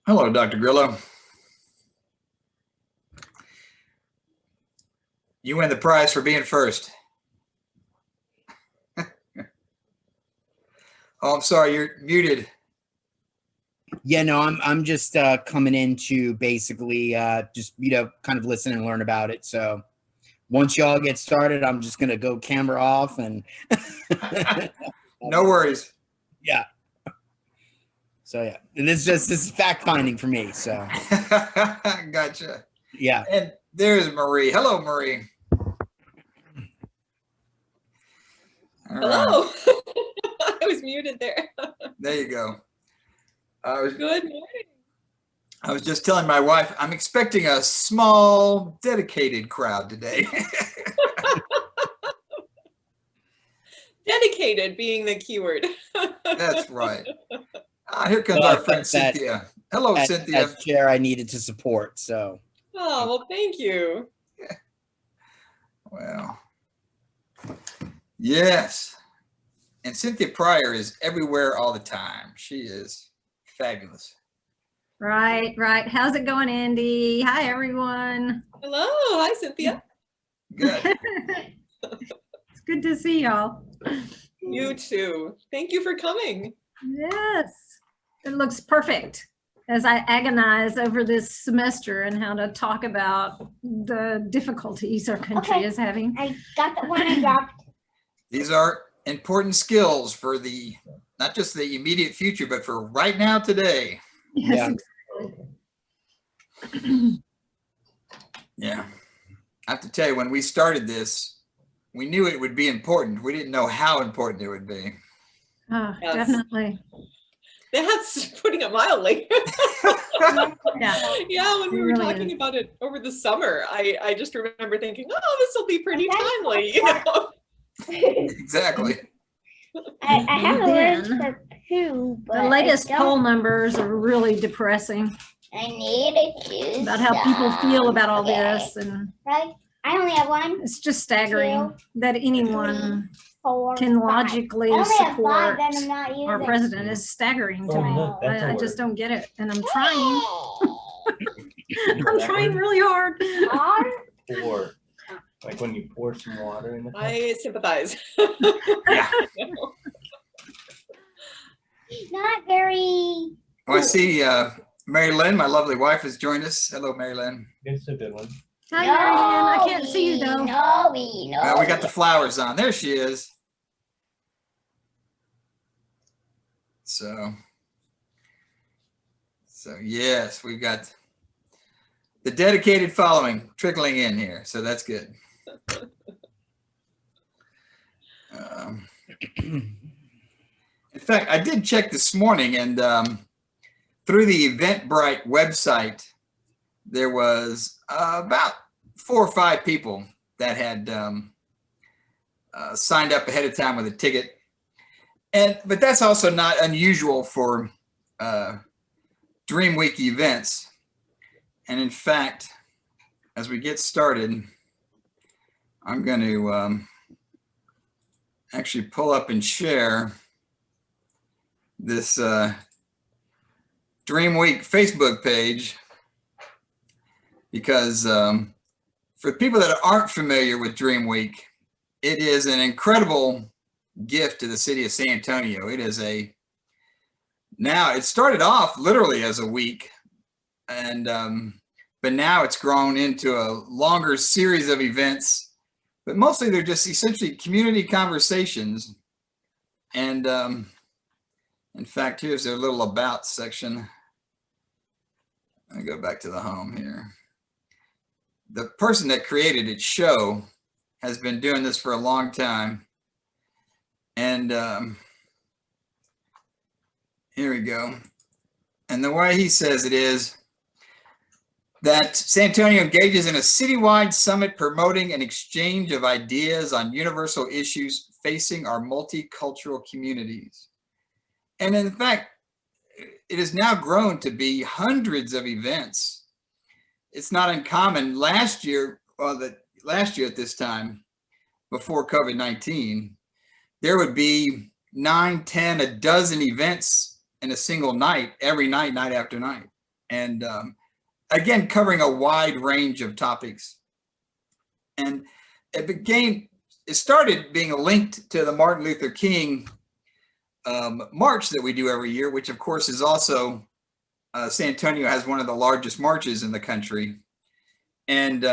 Hello, Dr. Grillo. You win the prize for being first. Oh, I'm sorry, you're muted. Yeah, no, I'm just coming in to basically just kind of listen and learn about it. So once y'all get started, I'm just gonna go camera off and No worries. Yeah. So yeah, and this is fact finding for me. So Gotcha. Yeah. And there's Marie. Hello, Marie. Hello. I was muted there. There you go. Good morning. I was just telling my wife I'm expecting a small, dedicated crowd today. Dedicated being the keyword. That's right. Here comes our friend Cynthia. Hello, Cynthia. As chair, I needed to support. So. Oh, well, thank you. Yeah. Well, yes. And Cynthia Pryor is everywhere all the time. She is fabulous. Right. How's it going, Andy? Hi, everyone. Hello. Hi, Cynthia. Good. It's good to see y'all. You too. Thank you for coming. Yes. It looks perfect as I agonize over this semester and how to talk about the difficulties our country is having. I got the one I dropped. These are important skills for not just the immediate future, but for right now, today. Yes, exactly. Yeah. I have to tell you, when we started this, we knew it would be important. We didn't know how important it would be. Oh, yes. Definitely. That's putting it mildly. Yeah, when we were talking about it over the summer, I just remember thinking, oh, this will be pretty timely. Exactly. I have a word for poo, but the latest poll numbers are really depressing. I need a juice. About how people feel about all this, and right. I only have one. It's just staggering that anyone can logically support our president is staggering to me. I just don't get it, and I'm trying. I'm trying really hard. Pour, like when you pour some water in the cup. I sympathize. Yeah. Not very. Oh, I see Mary Lynn, my lovely wife, has joined us. Hello, Mary Lynn. It's a good one. Hi, Mary Lynn. I can't see you though. Well, we got the flowers on. There she is. So yes, we've got the dedicated following trickling in here. So that's good. In fact, I did check this morning, and through the Eventbrite website, there was about 4 or 5 people that had signed up ahead of time with a ticket. But that's also not unusual for DreamWeek events. And in fact, as we get started, I'm going to actually pull up and share this DreamWeek Facebook page, because for people that aren't familiar with DreamWeek, it is an incredible gift to the city of San Antonio. It is now it started off literally as a week, and but now it's grown into a longer series of events, but mostly they're just essentially community conversations. And in fact, here's their little about section. Let me go back to the home here. The person that created it, Show, has been doing this for a long time. And here we go. And the way he says it is that San Antonio engages in a citywide summit promoting an exchange of ideas on universal issues facing our multicultural communities. And in fact, it has now grown to be hundreds of events. It's not uncommon. Last year at this time, before COVID-19, there would be 9, 10, a dozen events in a single night, every night, night after night. and again, covering a wide range of topics. And it started being linked to the Martin Luther King march that we do every year, which of course is also, San Antonio has one of the largest marches in the country. And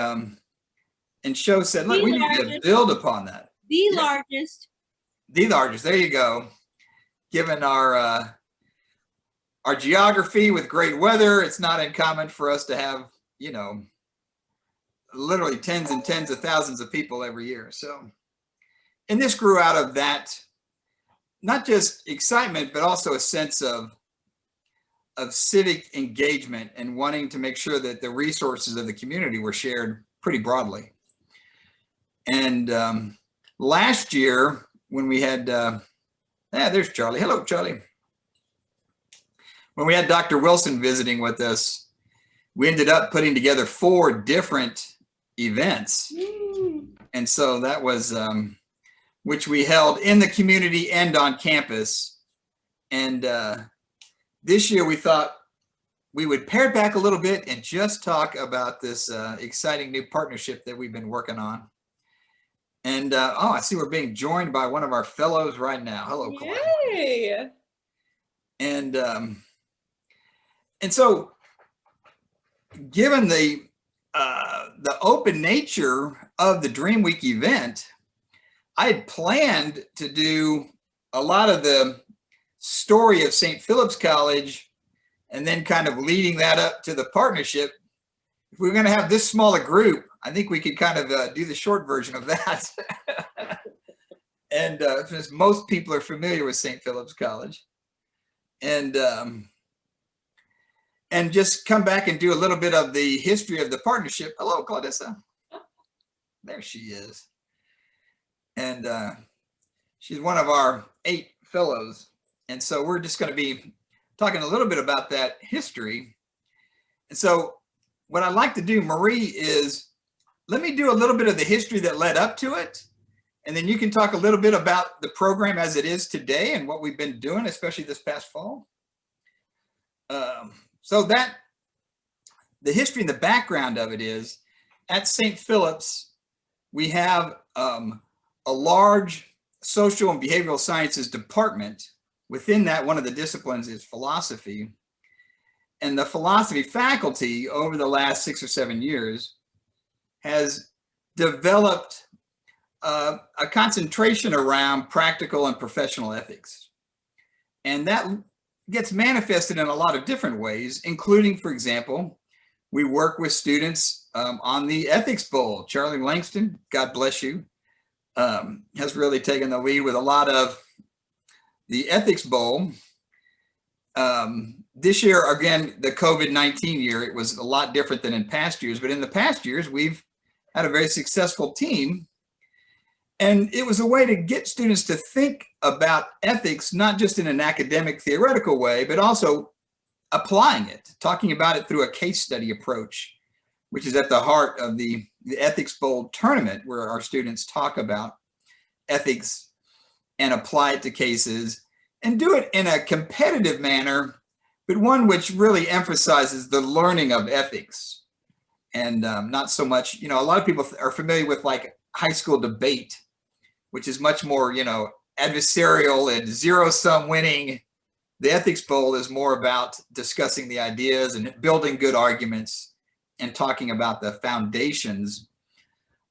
Sho said, look, we need to build upon that. The largest. The largest, there you go. Given our geography with great weather, it's not uncommon for us to have, you know, literally tens and tens of thousands of people every year. So, and this grew out of that, not just excitement, but also a sense of civic engagement and wanting to make sure that the resources of the community were shared pretty broadly. And last year, when we had, there's Charlie. Hello, Charlie. When we had Dr. Wilson visiting with us, we ended up putting together 4 different events. And so that was, which we held in the community and on campus. And this year we thought we would pare back a little bit and just talk about this exciting new partnership that we've been working on. And I see we're being joined by one of our fellows right now. Hello, Kalani. Yay! And so, given the open nature of the DreamWeek event, I had planned to do a lot of the story of St. Philip's College and then kind of leading that up to the partnership. If we were going to have this small a group, I think we could kind of do the short version of that. And since most people are familiar with St. Philip's College, and just come back and do a little bit of the history of the partnership. Hello, Claudissa. There she is. And she's one of our 8 fellows. And so we're just going to be talking a little bit about that history. And so what I'd like to do, Marie, is let me do a little bit of the history that led up to it. And then you can talk a little bit about the program as it is today and what we've been doing, especially this past fall. So that the history and the background of it is at St. Philip's, we have a large social and behavioral sciences department. Within that, one of the disciplines is philosophy. And the philosophy faculty over the last 6 or 7 years has developed a concentration around practical and professional ethics. And that gets manifested in a lot of different ways, including, for example, we work with students on the Ethics Bowl. Charlie Langston, God bless you, has really taken the lead with a lot of the Ethics Bowl. This year, again, the COVID-19 year, it was a lot different than in past years, but in the past years, we've had a very successful team. And it was a way to get students to think about ethics, not just in an academic theoretical way, but also applying it, talking about it through a case study approach, which is at the heart of the Ethics Bowl tournament, where our students talk about ethics and apply it to cases and do it in a competitive manner, but one which really emphasizes the learning of ethics. And not so much, a lot of people are familiar with like high school debate, which is much more, adversarial and zero-sum winning. The Ethics Bowl is more about discussing the ideas and building good arguments and talking about the foundations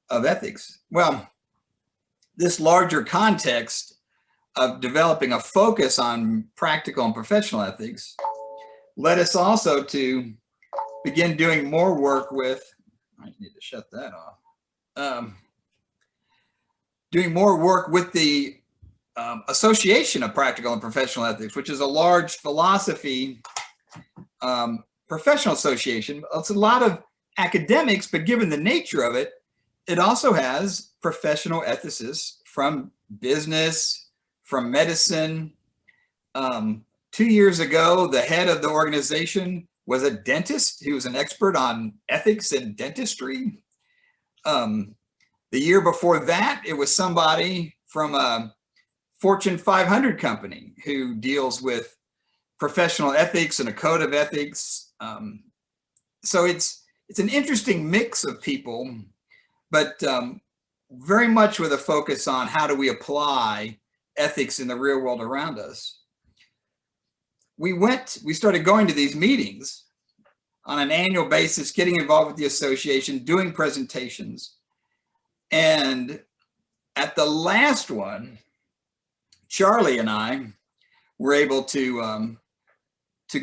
of ethics. Well, this larger context of developing a focus on practical and professional ethics led us also to begin doing more work with, I need to shut that off. Doing more work with the Association of Practical and Professional Ethics, which is a large philosophy professional association. It's a lot of academics, but given the nature of it, it also has professional ethicists from business, from medicine. 2 years ago, the head of the organization was a dentist. He was an expert on ethics and dentistry. The year before that, it was somebody from a Fortune 500 company who deals with professional ethics and a code of ethics So it's an interesting mix of people, but very much with a focus on how do we apply ethics in the real world around us. We started going to these meetings on an annual basis, getting involved with the association, doing presentations. And at the last one, Charlie and I were able to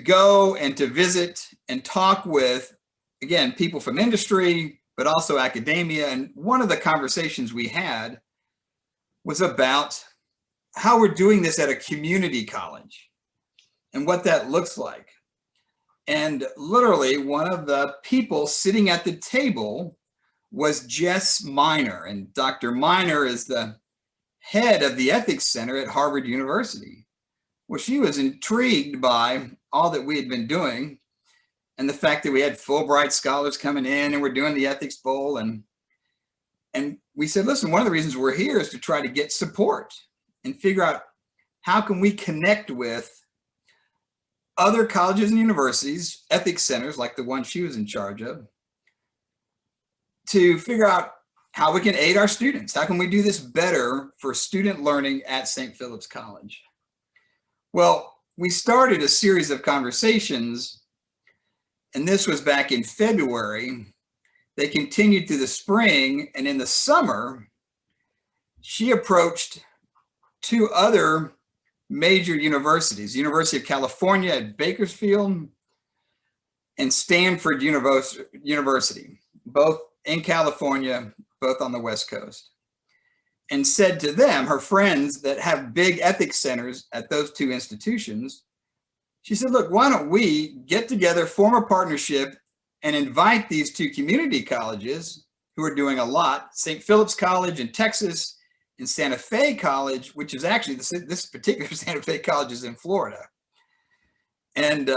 go and to visit and talk with, again, people from industry, but also academia. And one of the conversations we had was about how we're doing this at a community college and what that looks like. And literally one of the people sitting at the table was Jess Miner. And Dr. Miner is the head of the Ethics Center at Harvard University. Well, she was intrigued by all that we had been doing and the fact that we had Fulbright scholars coming in and we're doing the Ethics Bowl. And we said, listen, one of the reasons we're here is to try to get support and figure out how can we connect with other colleges and universities, ethics centers like the one she was in charge of, to figure out how we can aid our students. How can we do this better for student learning at St. Philip's College? Well, we started a series of conversations, and this was back in February. They continued through the spring, and in the summer, she approached two other major universities, University of California at Bakersfield and Stanford University, both in California, both on the West Coast, and said to them, her friends that have big ethics centers at those two institutions, she said, look, why don't we get together, form a partnership, and invite these two community colleges who are doing a lot, St. Philip's College in Texas and Santa Fe College, which is actually, this particular Santa Fe College is in Florida, and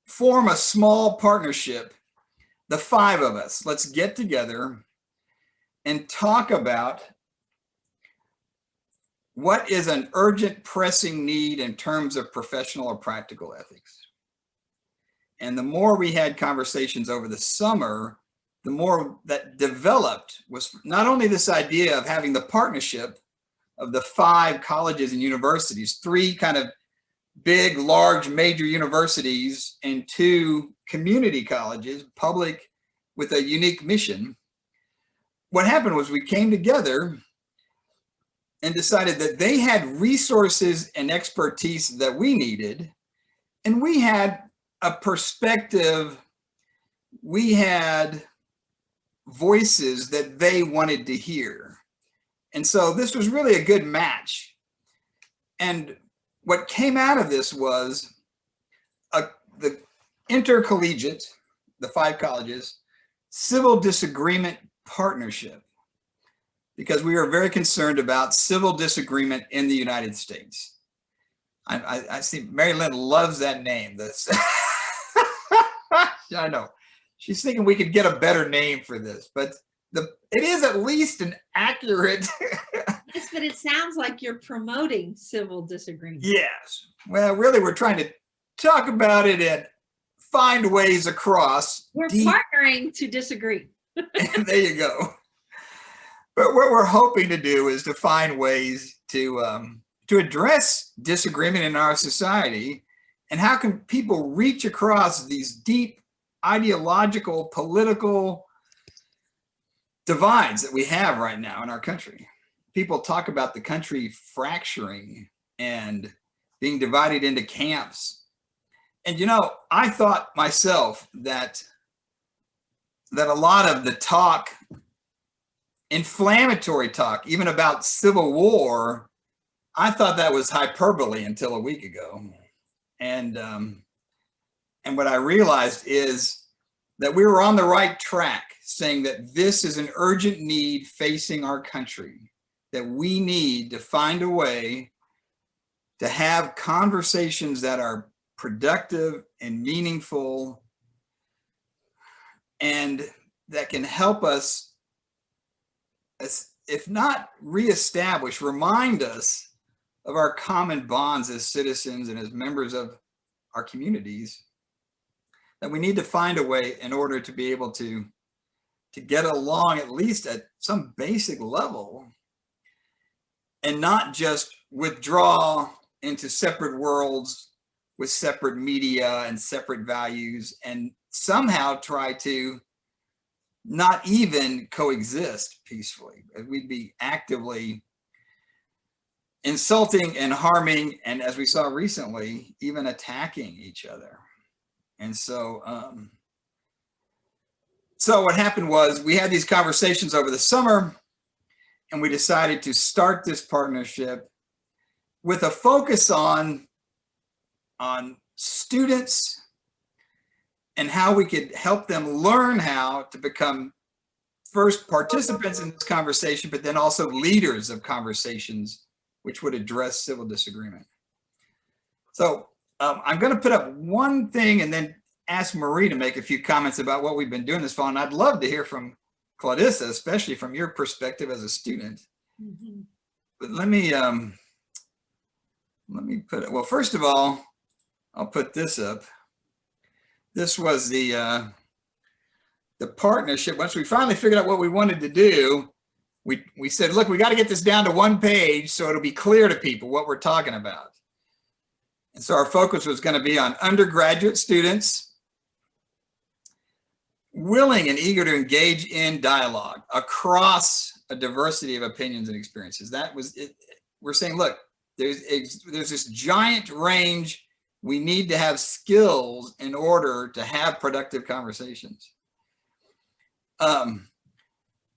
form a small partnership. The five of us, let's get together and talk about what is an urgent, pressing need in terms of professional or practical ethics. And the more we had conversations over the summer, the more that developed was not only this idea of having the partnership of the five colleges and universities, three kind of big, large, major universities and two community colleges, public with a unique mission. What happened was we came together and decided that they had resources and expertise that we needed, and we had a perspective, we had voices that they wanted to hear. And so this was really a good match. And what came out of this was the Intercollegiate, the five colleges, civil disagreement partnership, because we are very concerned about civil disagreement in the United States. I see Mary Lynn loves that name. I know. She's thinking we could get a better name for this, but it is at least an accurate. Yes, but it sounds like you're promoting civil disagreement. Yes. Well, really, we're trying to talk about it and find ways across. We're partnering to disagree. There you go. But what we're hoping to do is to find ways to address disagreement in our society, and how can people reach across these deep ideological, political divides that we have right now in our country. People talk about the country fracturing and being divided into camps. And, you know, I thought myself that a lot of the talk, inflammatory talk, even about civil war, I thought that was hyperbole until a week ago. And what I realized is that we were on the right track, saying that this is an urgent need facing our country, that we need to find a way to have conversations that are productive and meaningful, and that can help us, if not reestablish, remind us of our common bonds as citizens and as members of our communities, that we need to find a way in order to be able to get along at least at some basic level and not just withdraw into separate worlds with separate media and separate values and somehow try to not even coexist peacefully. We'd be actively insulting and harming, and as we saw recently, even attacking each other. And so, so what happened was we had these conversations over the summer, and we decided to start this partnership with a focus on students and how we could help them learn how to become first participants in this conversation, but then also leaders of conversations which would address civil disagreement. So I'm going to put up one thing and then ask Marie to make a few comments about what we've been doing this fall. And I'd love to hear from Clarissa, especially from your perspective as a student. Mhm. But let me put it, well, first of all, I'll put this up. This was the partnership. Once we finally figured out what we wanted to do, we said, look, we got to get this down to one page so it'll be clear to people what we're talking about. And so our focus was going to be on undergraduate students willing and eager to engage in dialogue across a diversity of opinions and experiences. That was it. We're saying, look, there's this giant range. We need to have skills in order to have productive conversations.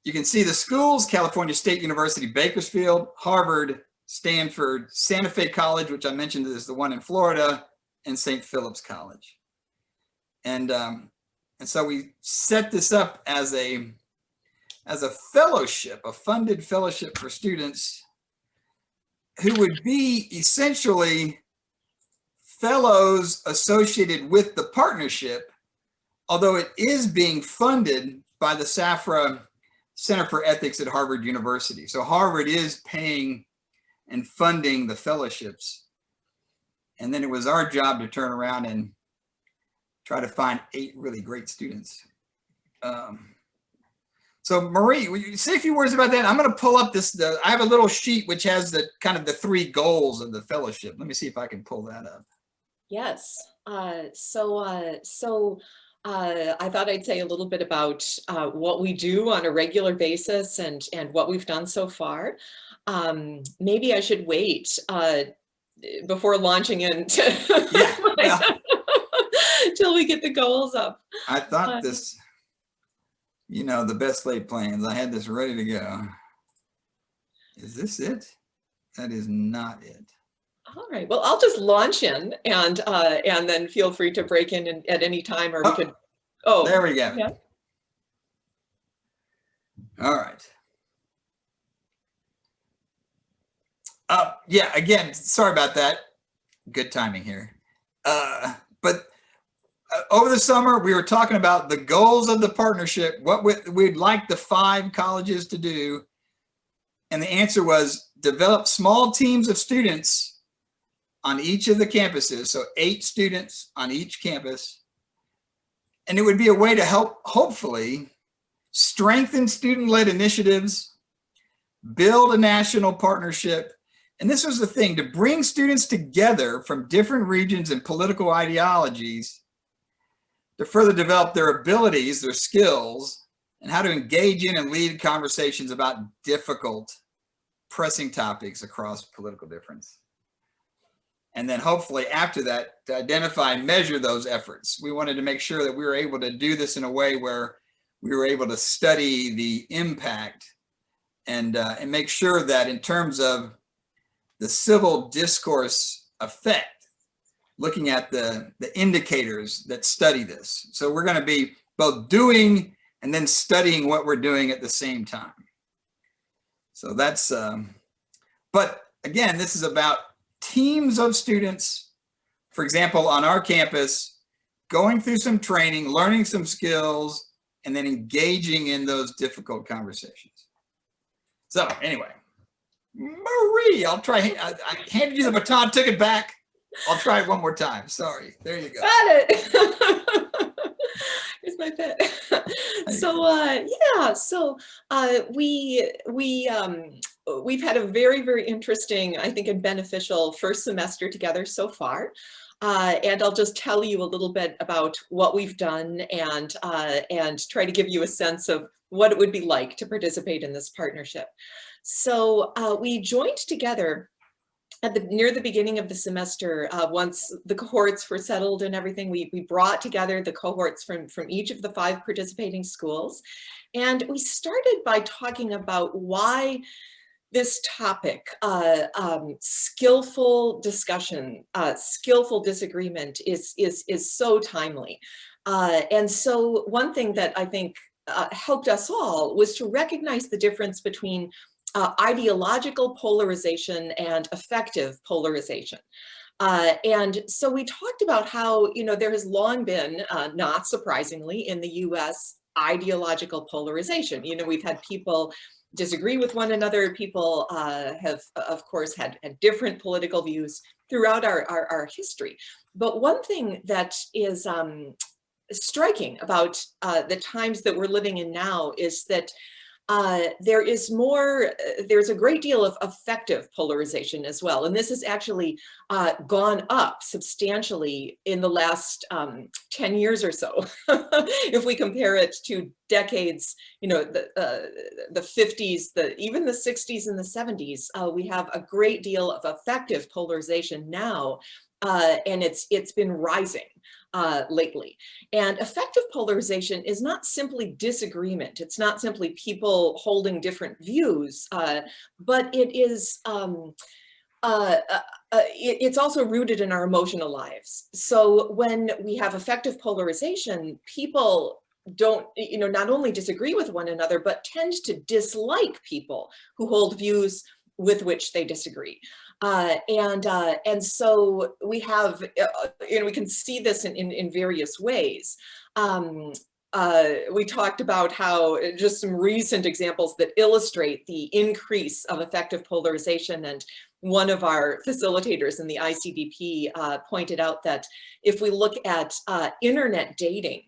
You can see the schools: California State University, Bakersfield, Harvard, Stanford, Santa Fe College, which I mentioned is the one in Florida, and St. Philip's College. And so we set this up as a fellowship, a funded fellowship for students who would be essentially fellows associated with the partnership, although it is being funded by the SAFRA Center for Ethics at Harvard University. So Harvard is paying and funding the fellowships. And then it was our job to turn around and try to find 8 really great students. So Marie, will you say a few words about that? I'm going to pull up this, I have a little sheet which has the kind of the 3 goals of the fellowship. Let me see if I can pull that up. Yes. I thought I'd say a little bit about what we do on a regular basis and what we've done so far. Maybe I should wait before launching into till we get the goals up. I thought this, you know, the best laid plans. I had this ready to go. Is this it? That is not it. All right. Well, I'll just launch in, and then feel free to break in at any time, or we could. Oh, there we go. Yeah. All right. Yeah. Again, sorry about that. Good timing here. But over the summer, we were talking about the goals of the partnership, what we'd like the 5 colleges to do. And the answer was develop small teams of students on each of the campuses. So 8 students on each campus. And it would be a way to help, hopefully, strengthen student-led initiatives, build a national partnership. And this was the thing, to bring students together from different regions and political ideologies to further develop their abilities, their skills, and how to engage in and lead conversations about difficult, pressing topics across political difference. And then hopefully after that, to identify and measure those efforts. We wanted to make sure that we were able to do this in a way where we were able to study the impact and make sure that in terms of the civil discourse effect, looking at the indicators that study this. So we're going to be both doing and then studying what we're doing at the same time. So that's, but again, this is about teams of students, for example, on our campus, going through some training, learning some skills, and then engaging in those difficult conversations. So anyway, Marie, I'll try. I handed you the baton, took it back. I'll try it one more time. Sorry. There you go. Got it. Here's my pen. So yeah, so we've had a very, very interesting, I think, and beneficial first semester together so far. And I'll just tell you a little bit about what we've done and try to give you a sense of what it would be like to participate in this partnership. So we joined together near the beginning of the semester. Once the cohorts were settled and everything, we brought together the cohorts from each of the 5 participating schools. And we started by talking about why this topic, skillful discussion, skillful disagreement is so timely. And so one thing that I think helped us all was to recognize the difference between ideological polarization and affective polarization. And so we talked about how, there has long been, not surprisingly, in the US, ideological polarization. We've had people disagree with one another. People have, of course, had different political views throughout our history. But one thing that is striking about the times that we're living in now is that there's a great deal of affective polarization as well. And this has actually gone up substantially in the last 10 years or so. If we compare it to decades, the 50s, even the 60s and the 70s, we have a great deal of affective polarization now. And it's been rising lately. And affective polarization is not simply disagreement. It's not simply people holding different views, but it is, it's also rooted in our emotional lives. So when we have affective polarization, people don't, not only disagree with one another, but tend to dislike people who hold views with which they disagree. And so we have, we can see this in various ways. We talked about how just some recent examples that illustrate the increase of affective polarization, and one of our facilitators in the ICDP pointed out that if we look at internet dating,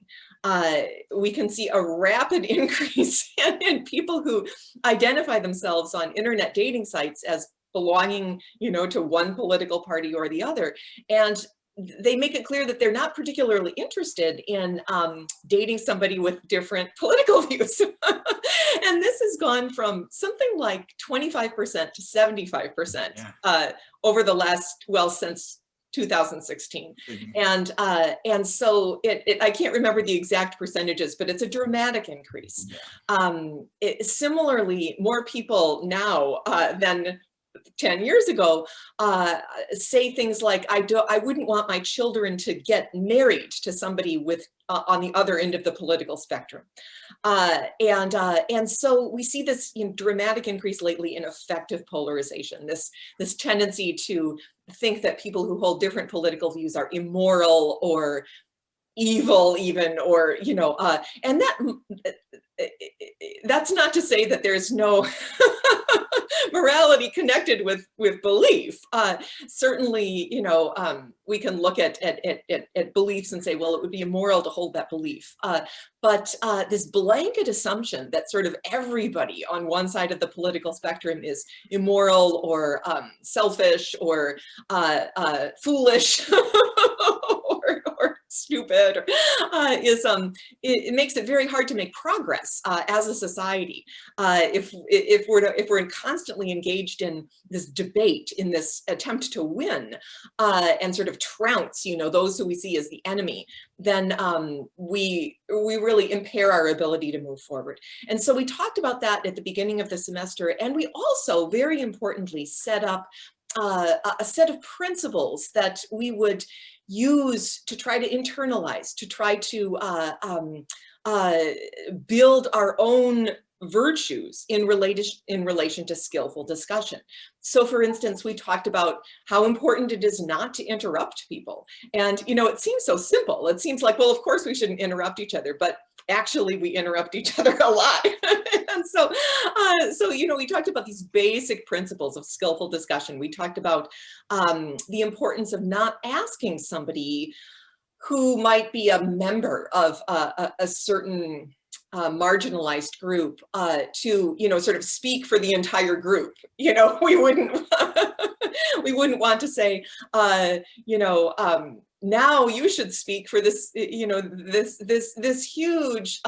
we can see a rapid increase in people who identify themselves on internet dating sites as belonging, to one political party or the other. And they make it clear that they're not particularly interested in dating somebody with different political views. And this has gone from something like 25% to 75% over the last, since 2016. And so I can't remember the exact percentages, but it's a dramatic increase. Similarly, more people now than 10 years ago say things like, I wouldn't want my children to get married to somebody with on the other end of the political spectrum. And so we see this dramatic increase lately in affective polarization, this tendency to think that people who hold different political views are immoral or evil even, or, and that's not to say that there's no morality connected with belief. Certainly, we can look at beliefs and say, well, it would be immoral to hold that belief. But this blanket assumption that sort of everybody on one side of the political spectrum is immoral or selfish or foolish or stupid, it makes it very hard to make progress as a society if we're constantly engaged in this debate, in this attempt to win and sort of trounce, those who we see as the enemy. Then we really impair our ability to move forward. And so we talked about that at the beginning of the semester, and we also, very importantly, set up a set of principles that we would use to try to internalize, to try to build our own virtues in relation to skillful discussion. So for instance, we talked about how important it is not to interrupt people. And, it seems so simple. It seems like, well, of course we shouldn't interrupt each other, but actually we interrupt each other a lot. And so so, you know, we talked about these basic principles of skillful discussion. We talked about the importance of not asking somebody who might be a member of a certain marginalized group to, you know, sort of speak for the entire group. You know, we wouldn't want to say, you know, now you should speak for this, you know, this huge,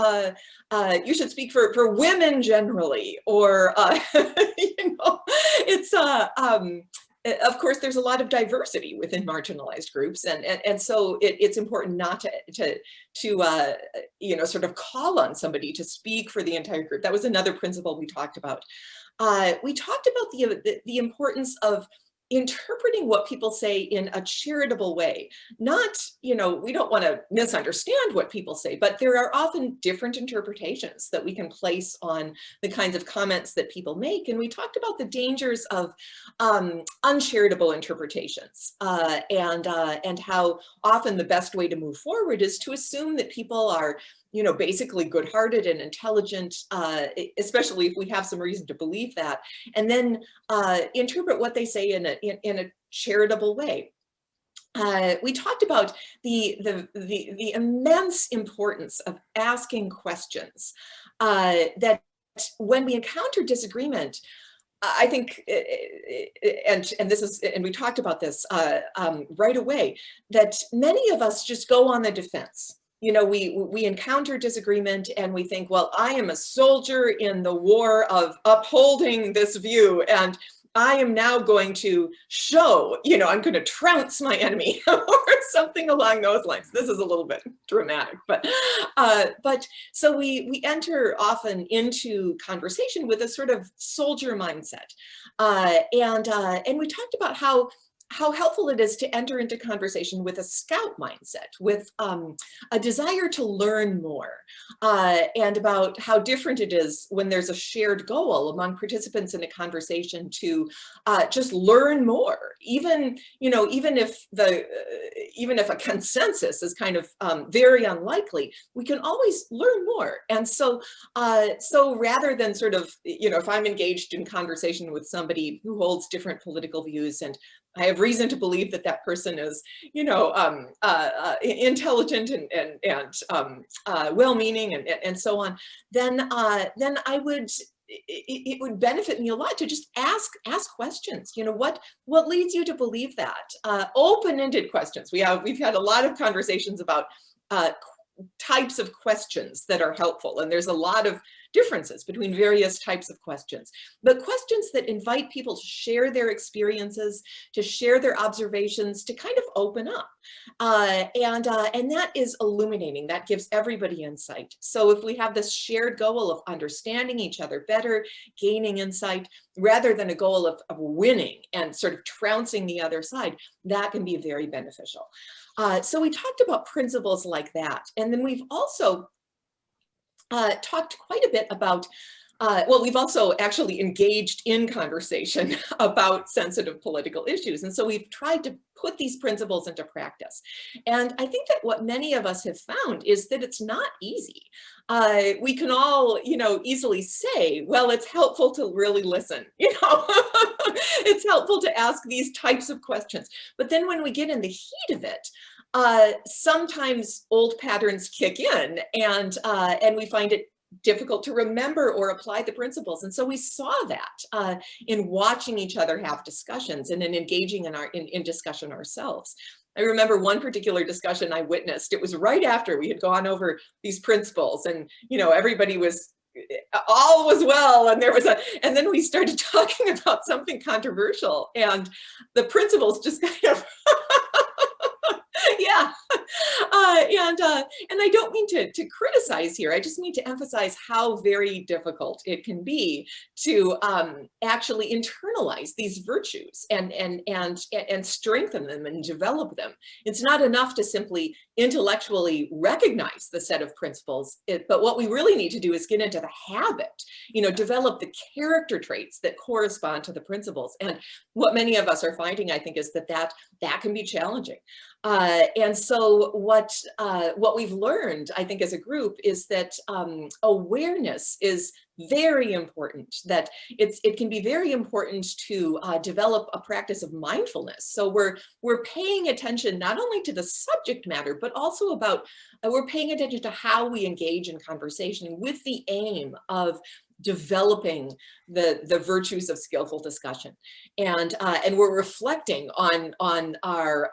you should speak for women generally, or, you know, it's, of course, there's a lot of diversity within marginalized groups, and so it's important not to you know, sort of call on somebody to speak for the entire group. That was another principle we talked about. We talked about the importance of interpreting what people say in a charitable way. Not, you know, we don't want to misunderstand what people say, but there are often different interpretations that we can place on the kinds of comments that people make. And we talked about the dangers of uncharitable interpretations and how often the best way to move forward is to assume that people are, you know, basically good-hearted and intelligent, especially if we have some reason to believe that, and then interpret what they say in a charitable way. We talked about the immense importance of asking questions, that when we encounter disagreement, I think, and this is, and we talked about this right away, that many of us just go on the defense. You know, we encounter disagreement and we think, well, I am a soldier in the war of upholding this view, and I am now going to show, you know, I'm going to trounce my enemy or something along those lines. This is a little bit dramatic, but so we enter often into conversation with a sort of soldier mindset, and we talked about how helpful it is to enter into conversation with a scout mindset, with a desire to learn more, and about how different it is when there's a shared goal among participants in a conversation to just learn more, even, you know, even if a consensus is kind of very unlikely, we can always learn more. And so so rather than sort of, you know, if I'm engaged in conversation with somebody who holds different political views and I have reason to believe that that person is, you know, intelligent and well-meaning and so on, then I would, it would benefit me a lot to just ask questions. You know, what leads you to believe that? Open-ended questions. We've had a lot of conversations about types of questions that are helpful, and there's a lot of differences between various types of questions, but questions that invite people to share their experiences, to share their observations, to kind of open up, and that is illuminating. That gives everybody insight. So if we have this shared goal of understanding each other better, gaining insight, rather than a goal of winning and sort of trouncing the other side, that can be very beneficial. So we talked about principles like that. And then we've also talked quite a bit about, well, we've also actually engaged in conversation about sensitive political issues. And so we've tried to put these principles into practice. And I think that what many of us have found is that it's not easy. We can all, you know, easily say, well, it's helpful to really listen, you know, it's helpful to ask these types of questions. But then when we get in the heat of it, sometimes old patterns kick in, and we find it difficult to remember or apply the principles. And so we saw that in watching each other have discussions and in engaging in discussion ourselves. I remember one particular discussion I witnessed. It was right after we had gone over these principles, and, you know, everybody was, all was well, and and then we started talking about something controversial, and the principles just kind of yeah, and I don't mean to criticize here. I just mean to emphasize how very difficult it can be to actually internalize these virtues and strengthen them and develop them. It's not enough to simply intellectually recognize the set of principles, but what we really need to do is get into the habit, you know, develop the character traits that correspond to the principles. And what many of us are finding, I think, is that can be challenging. And so what we've learned, I think, as a group is that awareness is very important, that it can be very important to develop a practice of mindfulness. So we're paying attention not only to the subject matter, but also about, we're paying attention to how we engage in conversation with the aim of developing the virtues of skillful discussion. And we're reflecting on our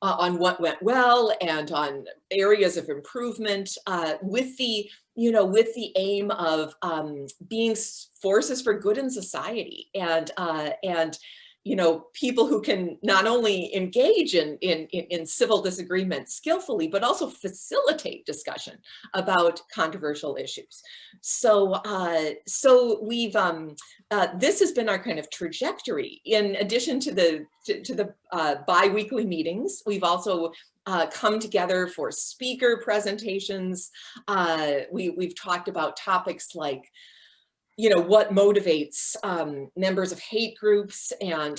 on what went well and on areas of improvement, with the aim of being forces for good in society, and people who can not only engage in civil disagreement skillfully, but also facilitate discussion about controversial issues. So we've this has been our kind of trajectory. In addition to the bi-weekly meetings, we've also come together for speaker presentations. We've talked about topics like, what motivates members of hate groups, and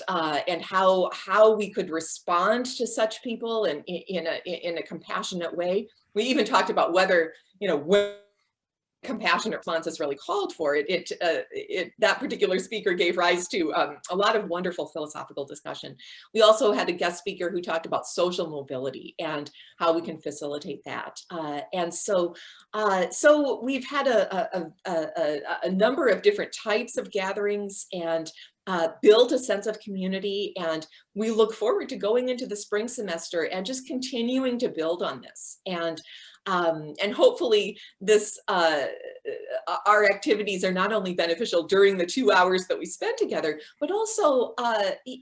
how we could respond to such people in a compassionate way. We even talked about whether, when compassionate response is really called for. That particular speaker gave rise to a lot of wonderful philosophical discussion. We also had a guest speaker who talked about social mobility and how we can facilitate that. And so we've had a number of different types of gatherings and built a sense of community. And we look forward to going into the spring semester and just continuing to build on this. And hopefully this, our activities are not only beneficial during the 2 hours that we spend together, but also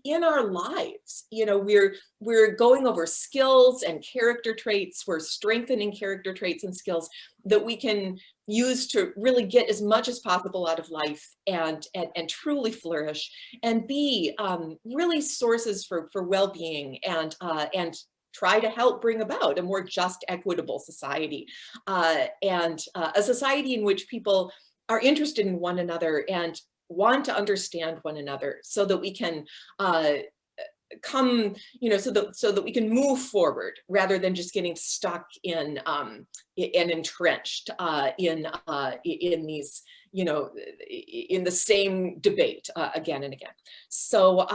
in our lives. We're going over skills and character traits. We're strengthening character traits and skills that we can use to really get as much as possible out of life and truly flourish and be really sources for well-being and try to help bring about a more just, equitable society, and a society in which people are interested in one another and want to understand one another, so that we can so that we can move forward rather than just getting stuck in and entrenched in these, in the same debate again and again. So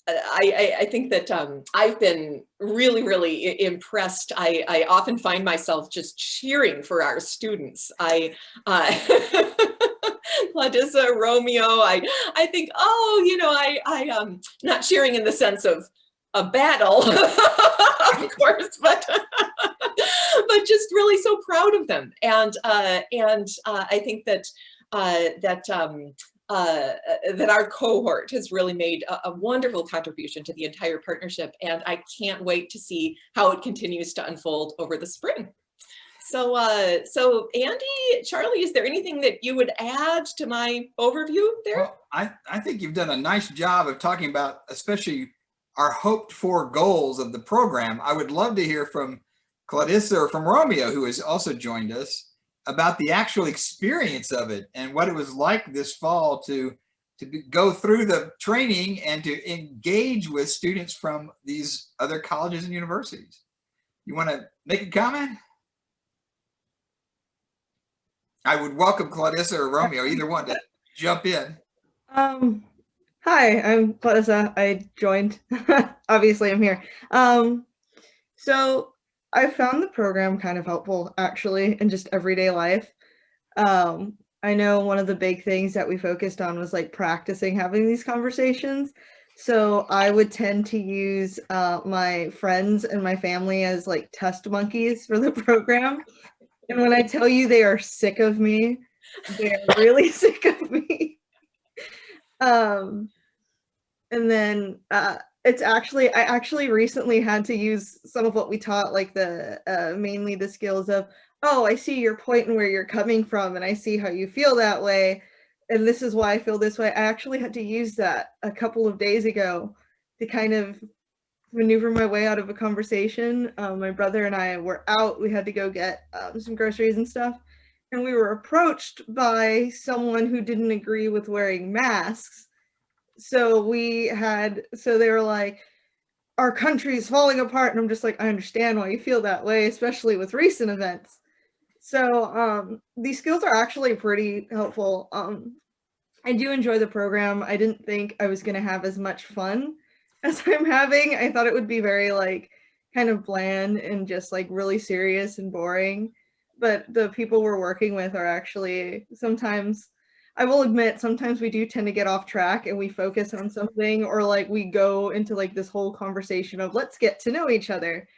I think that I've been really, really impressed. I often find myself just cheering for our students. Clarissa, Romeo, I think, I'm not cheering in the sense of a battle, of course, but just really so proud of them. And I think that that our cohort has really made a wonderful contribution to the entire partnership, and I can't wait to see how it continues to unfold over the spring. So Andy, Charlie, is there anything that you would add to my overview there? Well, I think you've done a nice job of talking about, especially our hoped for goals of the program. I would love to hear from Clarissa or from Romeo, who has also joined us, about the actual experience of it and what it was like this fall to go through the training and to engage with students from these other colleges and universities. You want to make a comment? I would welcome Clarissa or Romeo, either one, to jump in. Hi, I'm Clarissa. I joined. Obviously, I'm here. So I found the program kind of helpful, actually, in just everyday life. I know one of the big things that we focused on was like practicing having these conversations. So I would tend to use my friends and my family as like test monkeys for the program. And when I tell you they are sick of me, they're really sick of me. And then it's actually, I actually recently had to use some of what we taught, like the mainly the skills of, oh, I see your point and where you're coming from, and I see how you feel that way, and this is why I feel this way. I actually had to use that a couple of days ago to kind of maneuver my way out of a conversation. My brother and I were out. We had to go get some groceries and stuff, and we were approached by someone who didn't agree with wearing masks. So they were like, our country's falling apart. And I'm just like, I understand why you feel that way, especially with recent events. So these skills are actually pretty helpful. I do enjoy the program. I didn't think I was going to have as much fun as I'm having. I thought it would be very like kind of bland and just like really serious and boring. But the people we're working with are actually sometimes, I will admit, sometimes we do tend to get off track and we focus on something, or like we go into like this whole conversation of let's get to know each other.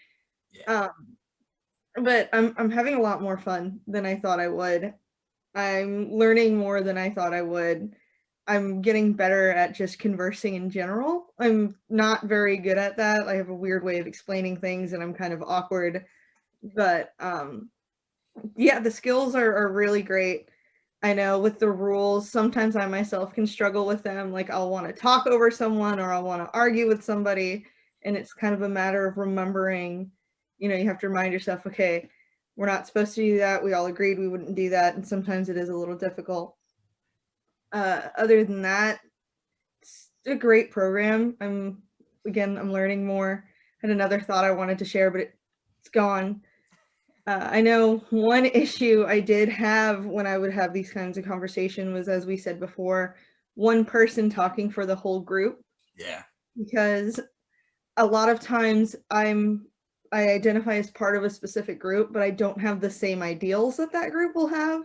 Yeah. But I'm having a lot more fun than I thought I would. I'm learning more than I thought I would. I'm getting better at just conversing in general. I'm not very good at that. I have a weird way of explaining things and I'm kind of awkward. But yeah, the skills are really great. I know with the rules, sometimes I myself can struggle with them. Like I'll want to talk over someone or I'll want to argue with somebody. And it's kind of a matter of remembering, you have to remind yourself, okay, we're not supposed to do that. We all agreed we wouldn't do that. And sometimes it is a little difficult. Other than that, it's a great program. I'm learning more. I had another thought I wanted to share, but it's gone. I know one issue I did have when I would have these kinds of conversation was, as we said before, one person talking for the whole group. Yeah. Because a lot of times I identify as part of a specific group, but I don't have the same ideals that that group will have.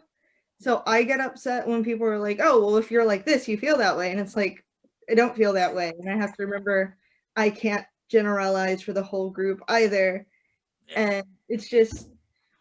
So I get upset when people are like, oh, well, if you're like this, you feel that way. And it's like, I don't feel that way. And I have to remember I can't generalize for the whole group either. And it's just,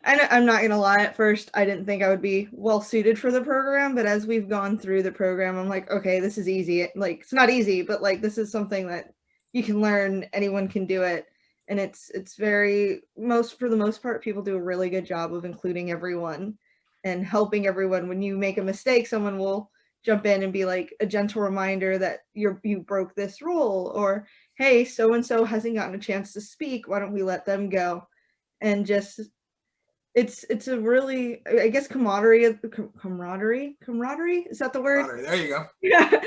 I'm not going to lie, at first, I didn't think I would be well suited for the program. But as we've gone through the program, I'm like, okay, this is easy. Like, it's not easy, but like, this is something that you can learn. Anyone can do it. And it's for the most part, people do a really good job of including everyone and helping everyone. When you make a mistake, someone will jump in and be like a gentle reminder that you broke this rule, or hey, so-and-so hasn't gotten a chance to speak. Why don't we let them go? And just, it's a really, I guess, camaraderie. Is that the word? There you go. Yeah.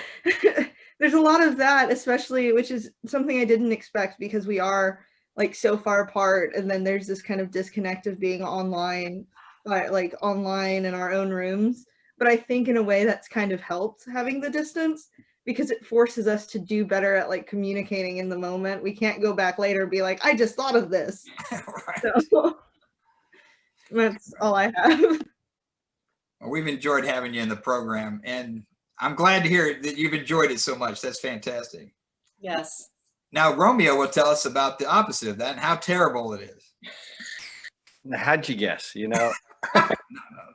There's a lot of that, especially, which is something I didn't expect, because we are like so far apart. And then there's this kind of disconnect of being online in our own rooms. But I think in a way that's kind of helped having the distance, because it forces us to do better at like communicating in the moment. We can't go back later and be like, I just thought of this. Right. So that's all I have. Well, we've enjoyed having you in the program, and I'm glad to hear that you've enjoyed it so much. That's fantastic. Yes. Now, Romeo will tell us about the opposite of that and how terrible it is. How'd you guess?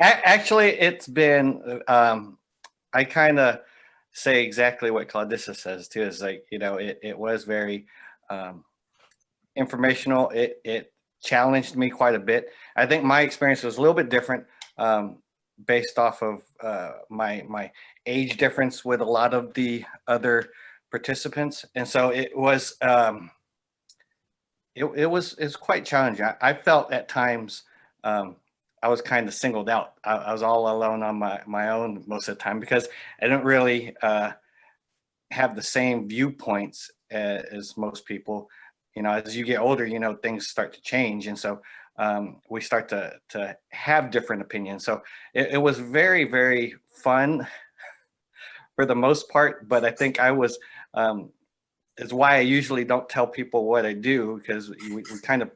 Actually, it's been, I kind of say exactly what Claudissa says too, is like, it was very informational. It challenged me quite a bit. I think my experience was a little bit different based off of my age difference with a lot of the other participants. And so it was, it was quite challenging. I felt at times I was kind of singled out. I was all alone on my own most of the time, because I didn't really have the same viewpoints as most people. As you get older, things start to change. And so we start to have different opinions. So it was very, very fun for the most part. But I think I was, is why I usually don't tell people what I do, because we kind of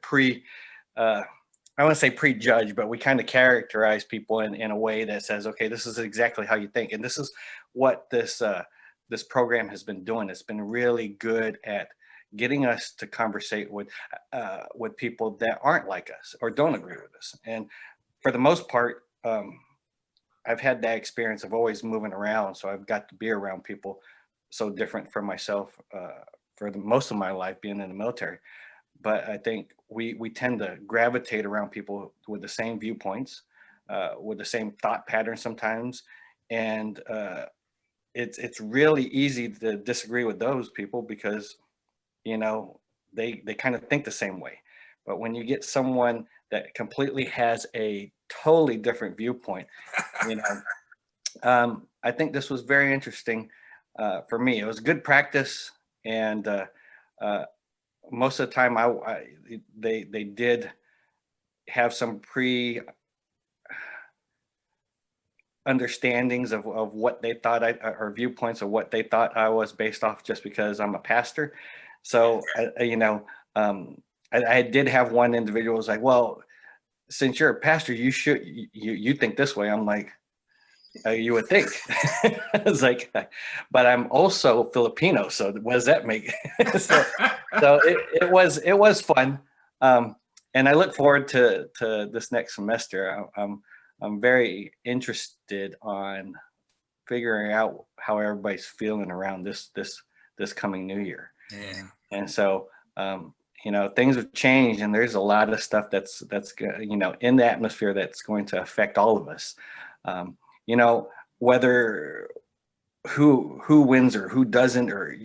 I want to say prejudge, but we kind of characterize people in a way that says, okay, this is exactly how you think. And this is what this program has been doing. It's been really good at getting us to conversate with people that aren't like us or don't agree with us. And for the most part, I've had that experience of always moving around. So I've got to be around people so different from myself for the most of my life being in the military. But I think we tend to gravitate around people with the same viewpoints, with the same thought patterns sometimes. And it's really easy to disagree with those people, because, they kind of think the same way. But when you get someone that completely has a totally different viewpoint, I think this was very interesting for me. It was good practice. And most of the time they did have some understandings of what they thought or viewpoints of what they thought I was based off, just because I'm a pastor. So I did have one individual was like, well, since you're a pastor, you think this way. I'm like, you would think. It's like, but I'm also Filipino, so what does that make? so it was fun, and I look forward to this next semester. I'm very interested on figuring out how everybody's feeling around this coming new year. Yeah. And so things have changed, and there's a lot of stuff that's in the atmosphere that's going to affect all of us. Whether who wins or who doesn't, or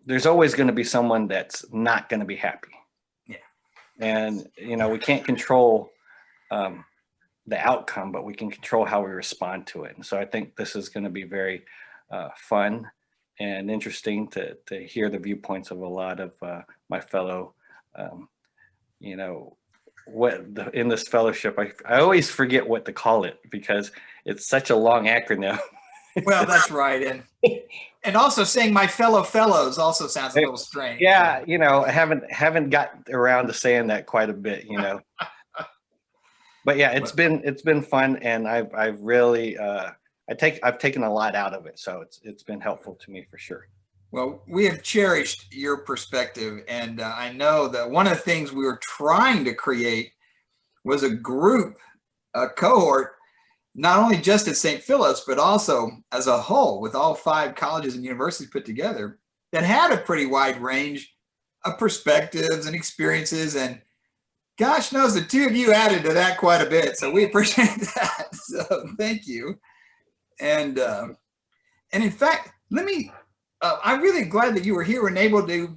there's always going to be someone that's not going to be happy. Yeah. And we can't control the outcome, but we can control how we respond to it. And so I think this is going to be very fun and interesting to hear the viewpoints of a lot of my fellow, in this fellowship. I always forget what to call it because it's such a long acronym. Well, that's right. And also saying my fellow fellows also sounds a little strange. Yeah, I haven't got around to saying that quite a bit, But yeah, it's been fun, and I've really I've taken a lot out of it, so it's been helpful to me for sure. Well, we have cherished your perspective, and I know that one of the things we were trying to create was a cohort, not only just at St. Philip's, but also as a whole, with all 5 colleges and universities put together, that had a pretty wide range of perspectives and experiences. And gosh knows the 2 of you added to that quite a bit, so we appreciate that. So thank you. And in fact, I'm really glad that you were here and able to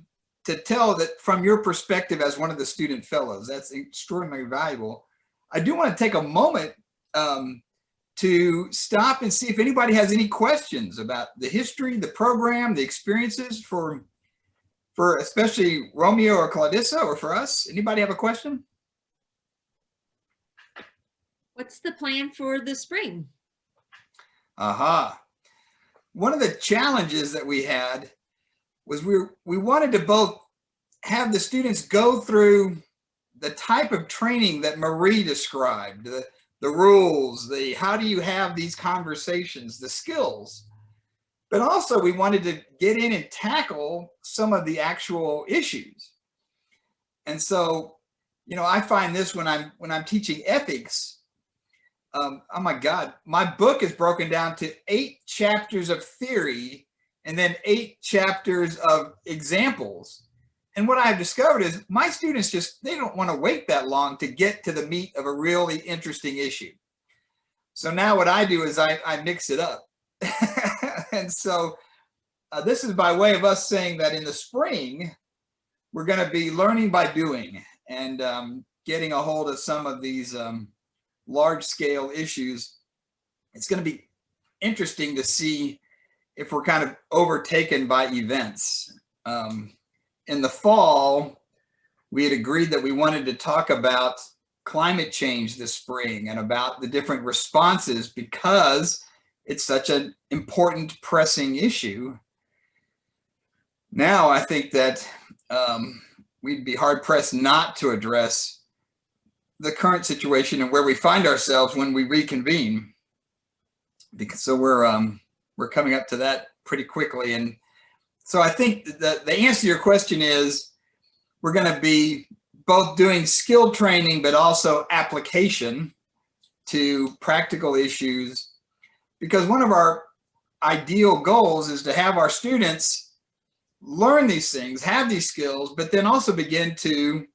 tell that from your perspective as one of the student fellows. That's extraordinarily valuable. I do want to take a moment to stop and see if anybody has any questions about the history, the program, the experiences for especially Romeo or Clarissa, or for us. Anybody have a question? What's the plan for the spring? One of the challenges that we had was we wanted to both have the students go through the type of training that Marie described, the rules, how do you have these conversations, the skills, but also we wanted to get in and tackle some of the actual issues. And so, I find this when I'm teaching ethics. Oh my God, my book is broken down to 8 chapters of theory and then 8 chapters of examples. And what I've discovered is my students they don't want to wait that long to get to the meat of a really interesting issue. So now what I do is I mix it up. And so this is by way of us saying that in the spring, we're going to be learning by doing and getting a hold of some of these large scale issues. It's going to be interesting to see if we're kind of overtaken by events. In the fall, we had agreed that we wanted to talk about climate change this spring and about the different responses because it's such an important, pressing issue. Now, I think that we'd be hard pressed not to address the current situation and where we find ourselves when we reconvene. So we're coming up to that pretty quickly. And so I think that the answer to your question is we're going to be both doing skill training, but also application to practical issues, because one of our ideal goals is to have our students learn these things, have these skills, but then also begin to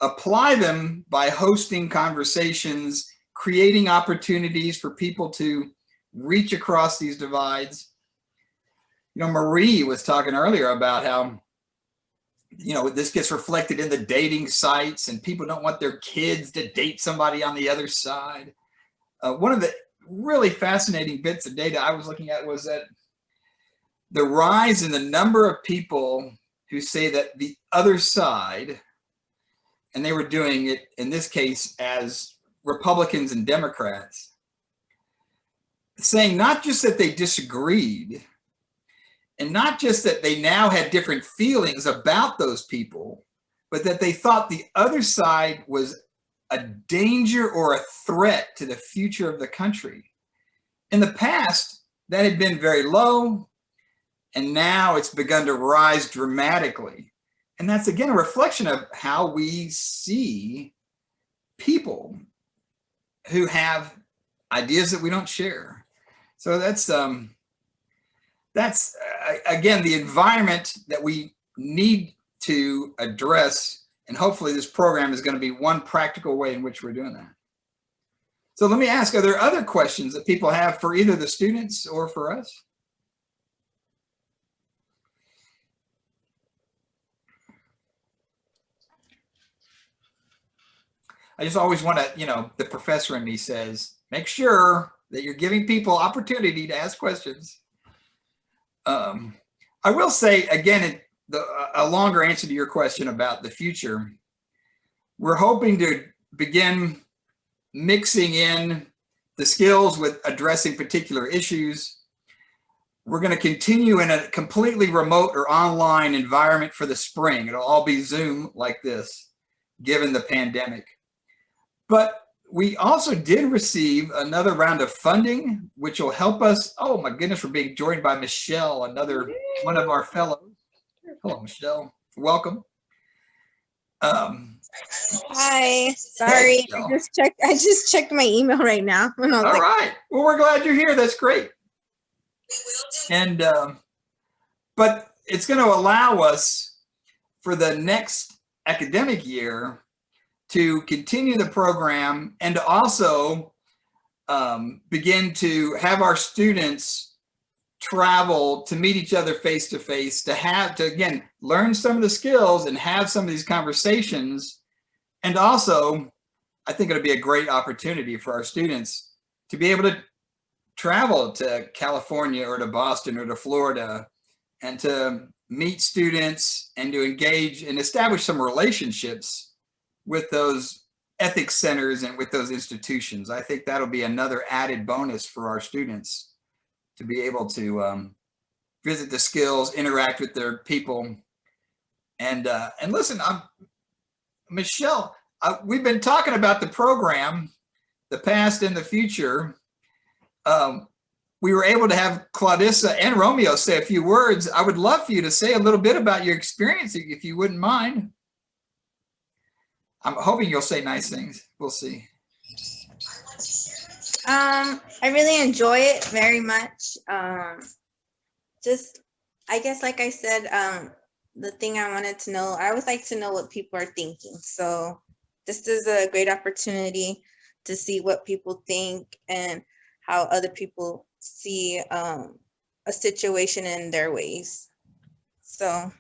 apply them by hosting conversations, creating opportunities for people to reach across these divides. Marie was talking earlier about how, this gets reflected in the dating sites and people don't want their kids to date somebody on the other side. One of the really fascinating bits of data I was looking at was that the rise in the number of people who say that the other side, and they were doing it in this case as Republicans and Democrats, saying not just that they disagreed, and not just that they now had different feelings about those people, but that they thought the other side was a danger or a threat to the future of the country. In the past, that had been very low, and now it's begun to rise dramatically. And that's again a reflection of how we see people who have ideas that we don't share. So that's again the environment that we need to address, and hopefully this program is going to be one practical way in which we're doing that. So let me ask, are there other questions that people have for either the students or for us? I just always want to, you know, the professor in me says, make sure that you're giving people opportunity to ask questions. I will say, again, a longer answer to your question about the future, we're hoping to begin mixing in the skills with addressing particular issues. We're going to continue in a completely remote or online environment for the spring. It'll all be Zoom like this, given the pandemic. But we also did receive another round of funding, which will help us. Oh my goodness, we're being joined by Michelle, another one of our fellows. Hello, Michelle. Welcome. Hi. Sorry, Hey, I just checked my email right now. And I was all like, right. Well, we're glad you're here. That's great. And but it's going to allow us for the next academic year to continue the program and to also begin to have our students travel to meet each other face to face, to again, learn some of the skills and have some of these conversations. And also, I think it'll be a great opportunity for our students to be able to travel to California or to Boston or to Florida and to meet students and to engage and establish some relationships with those ethics centers and with those institutions. I think that'll be another added bonus for our students to be able to visit the skills, interact with their people. And listen, Michelle, we've been talking about the program, the past and the future. We were able to have Claudissa and Romeo say a few words. I would love for you to say a little bit about your experience, if you wouldn't mind. I'm hoping you'll say nice things. We'll see. I really enjoy it very much. Just, I guess, like I said, the thing I wanted to know, I always like to know what people are thinking. So this is a great opportunity to see what people think and how other people see a situation in their ways. So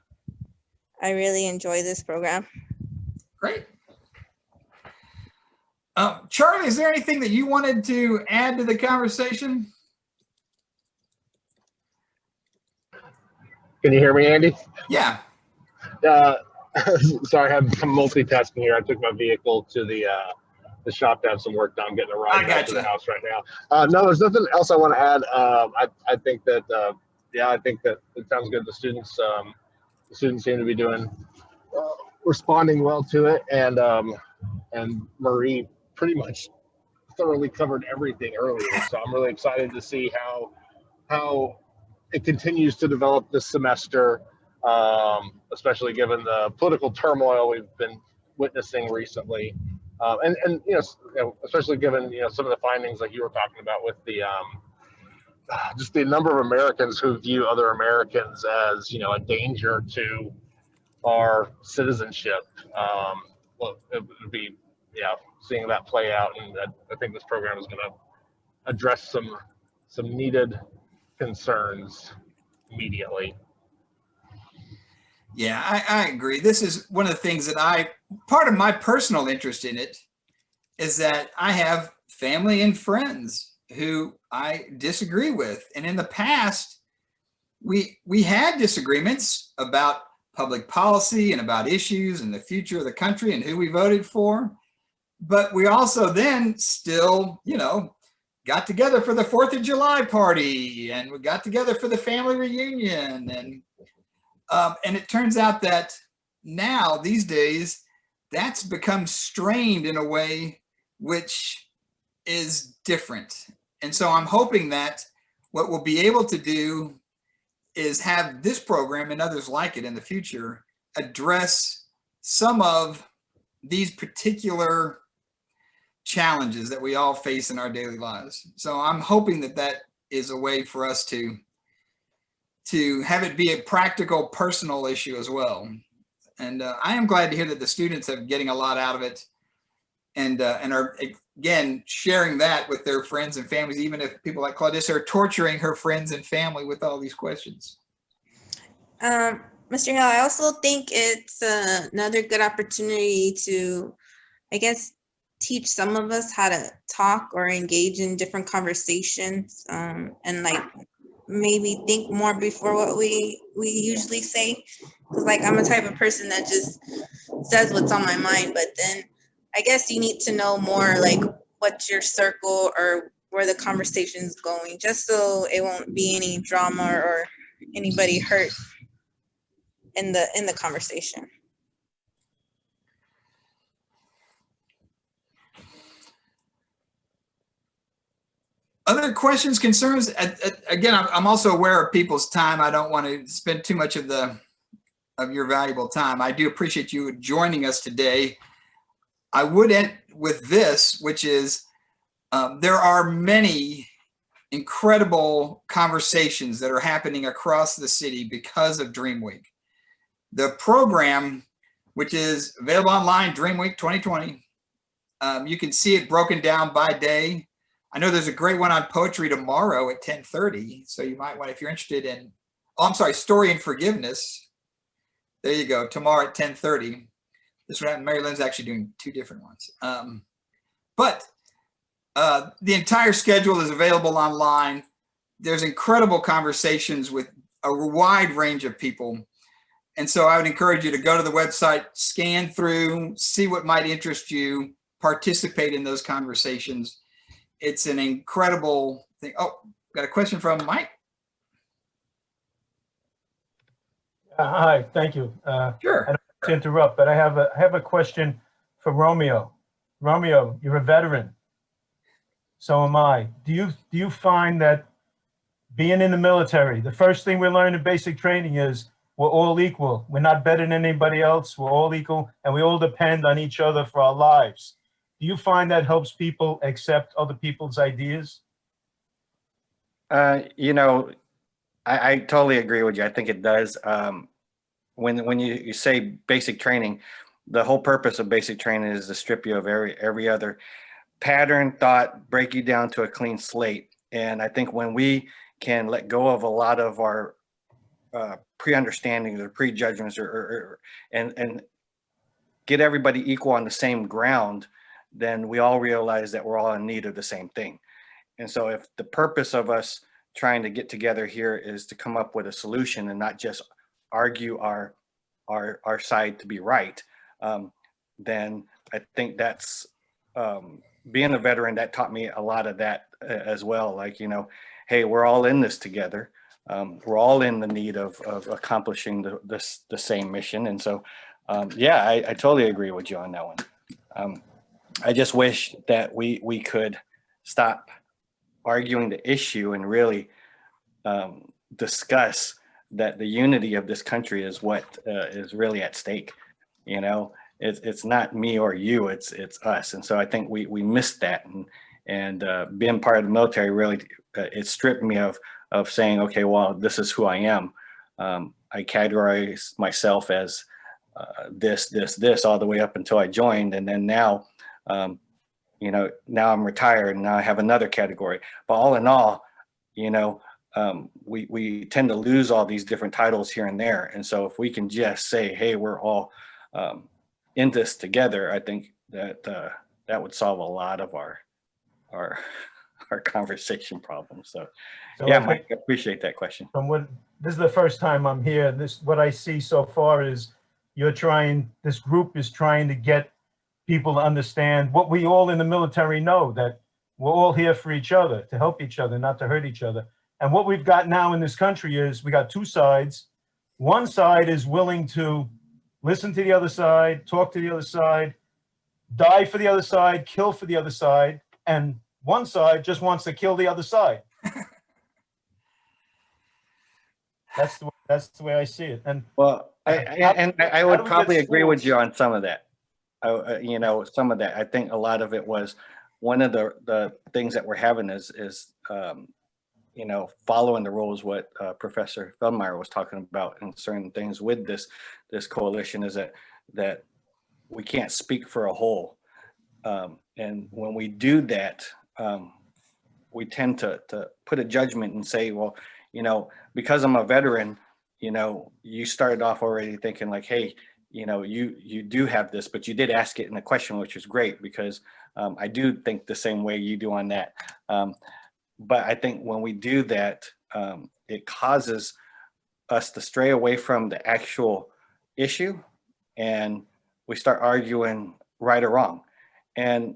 I really enjoy this program. Great. Charlie, is there anything that you wanted to add to the conversation? Can you hear me, Andy? Yeah. Sorry, I'm multitasking here. I took my vehicle to the shop to have some work done, getting a ride back to the house right now. No, there's nothing else I want to add. I think that I think that it sounds good. The students seem to be responding well to it, and Marie pretty much thoroughly covered everything earlier. So I'm really excited to see how it continues to develop this semester, especially given the political turmoil we've been witnessing recently. And especially given some of the findings like you were talking about with the just the number of Americans who view other Americans as a danger to our citizenship. Well, it would be seeing that play out, and I think this program is going to address some needed concerns immediately. Yeah, I agree. This is one of the things that part of my personal interest in it is that I have family and friends who I disagree with. And in the past, we had disagreements about public policy and about issues and the future of the country and who we voted for. But we also then still, you know, got together for the 4th of July party, and we got together for the family reunion. And it turns out that now these days, that's become strained in a way which is different. And so I'm hoping that what we'll be able to do is have this program and others like it in the future address some of these particular challenges that we all face in our daily lives. So I'm hoping that that is a way for us to have it be a practical, personal issue as well. And I am glad to hear that the students are getting a lot out of it, and are, again, sharing that with their friends and families, even if people like Claudissa are torturing her friends and family with all these questions. Mr. Hill, I also think it's another good opportunity to, I guess, teach some of us how to talk or engage in different conversations, and like maybe think more before what we usually say. Because like I'm a type of person that just says what's on my mind, but then I guess you need to know more like what's your circle or where the conversation's going, just so it won't be any drama or anybody hurt in the conversation. Other questions, concerns? Again, I'm also aware of people's time. I don't want to spend too much of your valuable time. I do appreciate you joining us today. I would end with this, which is there are many incredible conversations that are happening across the city because of DreamWeek. The program, which is available online, DreamWeek 2020, you can see it broken down by day. I know there's a great one on poetry tomorrow at 10:30. So you might want, if you're interested in, Story and Forgiveness. There you go, tomorrow at 10:30. This one, Mary Lynn's actually doing 2 different ones. But the entire schedule is available online. There's incredible conversations with a wide range of people. And so I would encourage you to go to the website, scan through, see what might interest you, participate in those conversations. It's an incredible thing. Oh, got a question from Mike. Hi, thank you. Sure. I don't want to interrupt, but I have a question for Romeo. Romeo, you're a veteran. So am I. Do you find that being in the military, the first thing we learn in basic training is we're all equal. We're not better than anybody else. We're all equal, and we all depend on each other for our lives. Do you find that helps people accept other people's ideas? You know, I totally agree with you. I think it does. When you say basic training, the whole purpose of basic training is to strip you of every other pattern, thought, break you down to a clean slate. And I think when we can let go of a lot of our pre-understandings or prejudgments and get everybody equal on the same ground, then we all realize that we're all in need of the same thing. And so if the purpose of us trying to get together here is to come up with a solution and not just argue our side to be right, then I think that's being a veteran, that taught me a lot of that as well. Like, you know, hey, we're all in this together. We're all in the need of accomplishing the same mission. And so, yeah, I totally agree with you on that one. I just wish that we could stop arguing the issue and really discuss that the unity of this country is what is really at stake. You know, it's not me or you, it's us. And so I think we missed that. And being part of the military really, it stripped me of saying, okay, well, this is who I am. I categorize myself as this all the way up until I joined. And then now, you know, now I'm retired and now I have another category. But all in all, you know, we tend to lose all these different titles here and there. And so if we can just say, hey, we're all in this together, I think that that would solve a lot of our our conversation problem. So So yeah, I think Mike, I appreciate that question. from what, this is the first time I'm here. What I see so far is this group is trying to get people to understand what we all in the military know, that we're all here for each other, to help each other, not to hurt each other. And what we've got now in this country is we got two sides. One side is willing to listen to the other side, talk to the other side, die for the other side, kill for the other side. And one side just wants to kill the other side. That's the way I see it. And well, I would probably agree with you on some of that. Some of that. I think a lot of it was one of the things that we're having is following the rules. What Professor Feldmeyer was talking about in certain things with this coalition is that we can't speak for a whole, and when we do that, we tend to put a judgment and say, well, because I'm a veteran, you started off already thinking like, hey, you do have this, but you did ask it in a question, which is great, because I do think the same way you do on that. But I think when we do that, it causes us to stray away from the actual issue, and we start arguing right or wrong. And,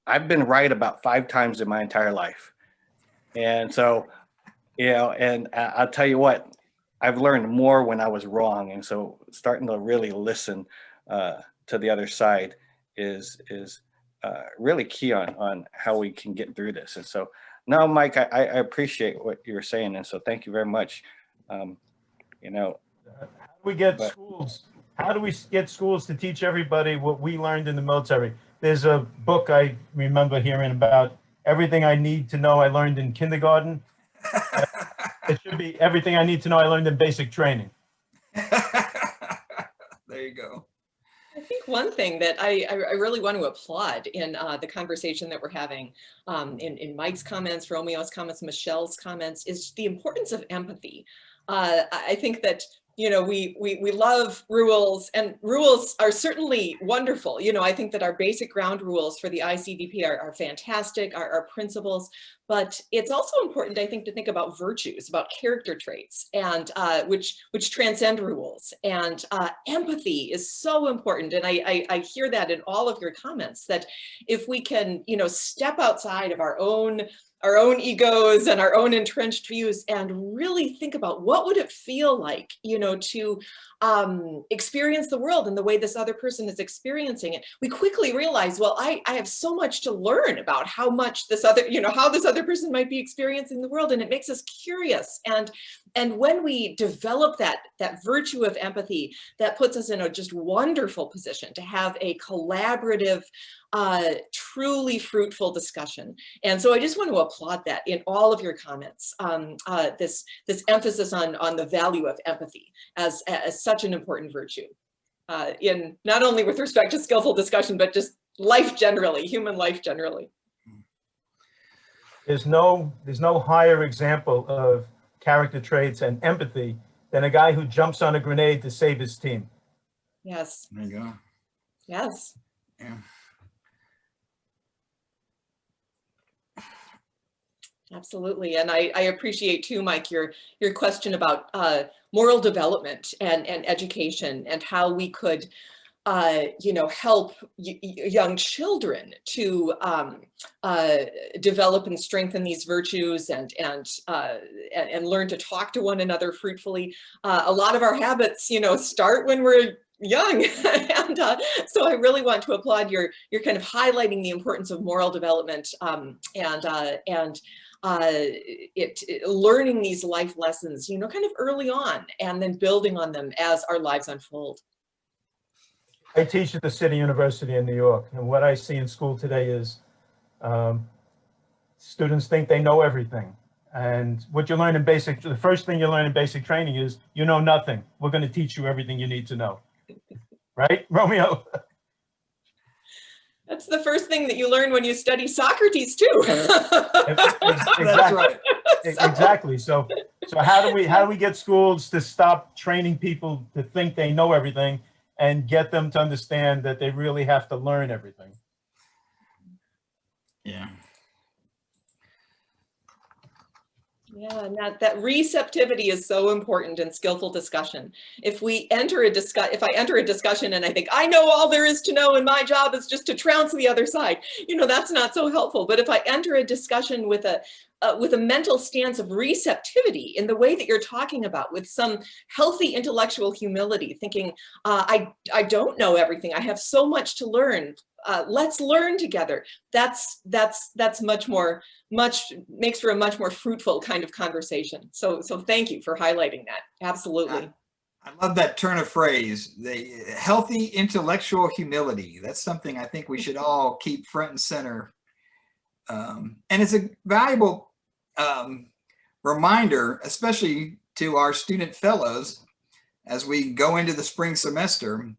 I've been right about 5 times in my entire life. And so, and I'll tell you what, I've learned more when I was wrong. And so starting to really listen to the other side is really key on how we can get through this. And so, no, Mike, I appreciate what you were saying. And so thank you very much. How do we get schools? How do we get schools to teach everybody what we learned in the military? There's a book I remember hearing about, Everything I Need to Know I Learned in Kindergarten. It should be Everything I Need to Know I Learned in Basic Training. There you go. I think one thing that I really want to applaud in the conversation that we're having, in Mike's comments, Romeo's comments, Michelle's comments, is the importance of empathy. I think that we love rules, and rules are certainly wonderful. I think that our basic ground rules for the ICDP are fantastic, our principles, but it's also important, I think, to think about virtues, about character traits, and which transcend rules. And empathy is so important. And I hear that in all of your comments, that if we can, step outside of our own egos and our own entrenched views and really think about what would it feel like, to experience the world in the way this other person is experiencing it, we quickly realize, well, I have so much to learn about how much this other, how this other person might be experiencing the world, and it makes us curious. And when we develop that virtue of empathy, that puts us in a just wonderful position to have a collaborative, truly fruitful discussion. And so I just want to applaud that in all of your comments, this emphasis on the value of empathy as such an important virtue, in not only with respect to skillful discussion, but just life generally, human life generally. There's no higher example of character traits and empathy than a guy who jumps on a grenade to save his team. Yes. There you go. Yes. Yeah. Absolutely. And I appreciate too, Mike, your question about moral development and education, and how we could help young children to develop and strengthen these virtues and learn to talk to one another fruitfully. A lot of our habits, start when we're young. And so I really want to applaud your kind of highlighting the importance of moral development, learning these life lessons, kind of early on, and then building on them as our lives unfold. I teach at the City University in New York, and what I see in school today is students think they know everything. And what you learn in the first thing you learn in basic training is, you know nothing. We're going to teach you everything you need to know. Right, Romeo? That's the first thing that you learn when you study Socrates too. Exactly. That's right. Exactly. So how do we get schools to stop training people to think they know everything and get them to understand that they really have to learn everything? Yeah. Yeah, and that receptivity is so important in skillful discussion. If I enter a discussion and I think I know all there is to know and my job is just to trounce the other side, that's not so helpful. But if I enter a discussion with a mental stance of receptivity in the way that you're talking about, with some healthy intellectual humility, thinking, I don't know everything. I have so much to learn. Let's learn together. That's makes for a much more fruitful kind of conversation. So thank you for highlighting that. Absolutely. I love that turn of phrase, the healthy intellectual humility. That's something I think we should all keep front and center. And it's a valuable reminder, especially to our student fellows, as we go into the spring semester,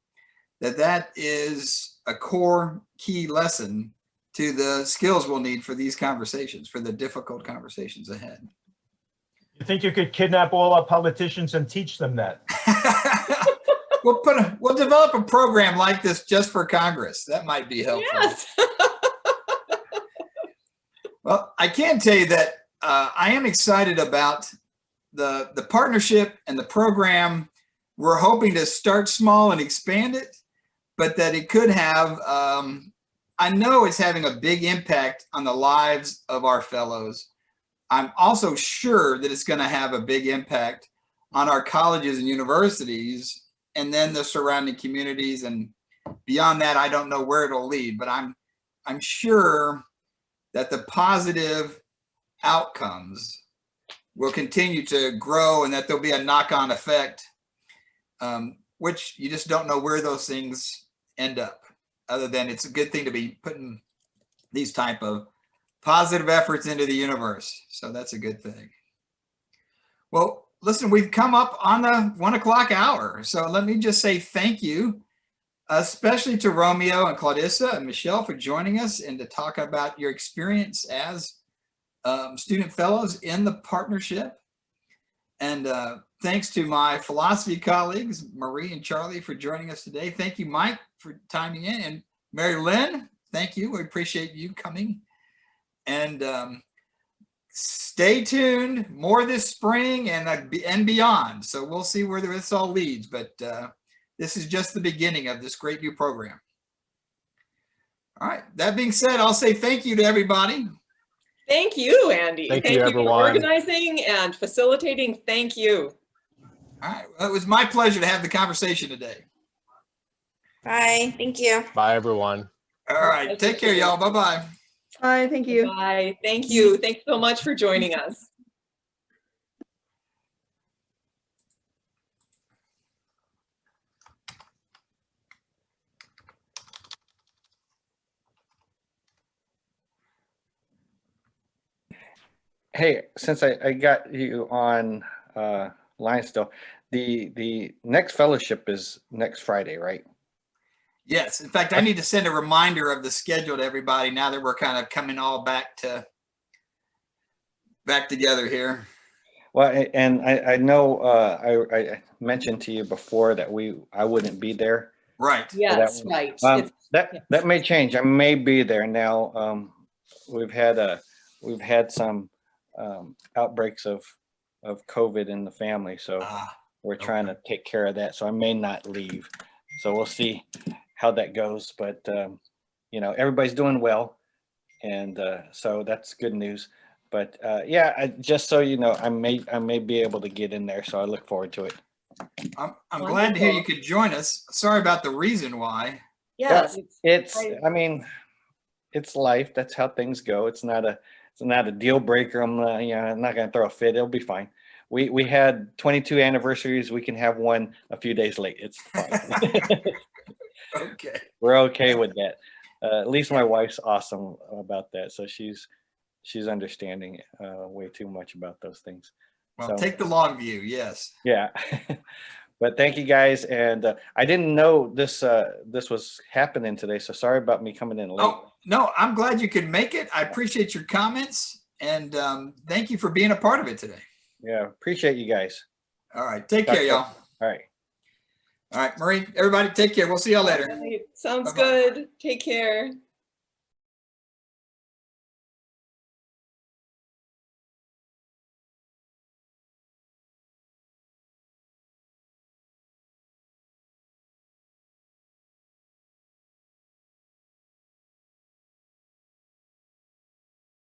that is a core key lesson to the skills we'll need for these conversations, for the difficult conversations ahead. You think you could kidnap all our politicians and teach them that? We'll develop a program like this just for Congress. That might be helpful. Yes. Well, I can tell you that I am excited about the partnership and the program. We're hoping to start small and expand it, but that it could have, I know it's having a big impact on the lives of our fellows. I'm also sure that it's going to have a big impact on our colleges and universities, and then the surrounding communities. And beyond that, I don't know where it'll lead, but I'm sure that the positive outcomes will continue to grow, and that there'll be a knock-on effect, which you just don't know where those things end up, other than it's a good thing to be putting these type of positive efforts into the universe. So that's a good thing. Well, listen, we've come up on the 1 o'clock hour. So let me just say thank you, especially to Romeo and Clarissa and Michelle for joining us and to talk about your experience as student fellows in the partnership. And thanks to my philosophy colleagues, Marie and Charlie, for joining us today. Thank you, Mike, for timing in. And Mary Lynn, thank you. We appreciate you coming. And stay tuned, more this spring and beyond. So we'll see where this all leads. But this is just the beginning of this great new program. All right. That being said, I'll say thank you to everybody. Thank you, Andy. Thank you, everyone. For organizing and facilitating. Thank you. All right. Well, it was my pleasure to have the conversation today. Bye. Thank you. Bye, everyone. All right. Take care, y'all. Bye-bye. Bye. Thank you. Bye. Thank you. Thanks so much for joining us. Hey, since I got you on line still, the next fellowship is next Friday, right? Yes. In fact, I need to send a reminder of the schedule to everybody now that we're kind of coming all back together here. Well, and I know I mentioned to you before that I wouldn't be there. Right. Yes, right. That may change. I may be there now. We've had some outbreaks of COVID in the family, so we're trying to take care of that. So I may not leave. So we'll see how that goes. But everybody's doing well, and so that's good news. But yeah, just so you know, I may be able to get in there. So I look forward to it. I'm glad to hear you could join us. Sorry about the reason why. Yes, I mean, it's life. That's how things go. It's not a deal breaker. I'm not going to throw a fit. It'll be fine. We had 22 anniversaries. We can have one a few days late. It's fine. Okay. We're okay with that. At least my wife's awesome about that. So she's understanding way too much about those things. Well, so, take the long view. Yes. Yeah. But thank you guys. And I didn't know this was happening today. So sorry about me coming in late. Oh, no, I'm glad you could make it. I appreciate your comments, and thank you for being a part of it today. Yeah. Appreciate you guys. All right. Take care, y'all. All right. All right, Marie, everybody take care. We'll see y'all later. Sounds Bye-bye. good. Take care.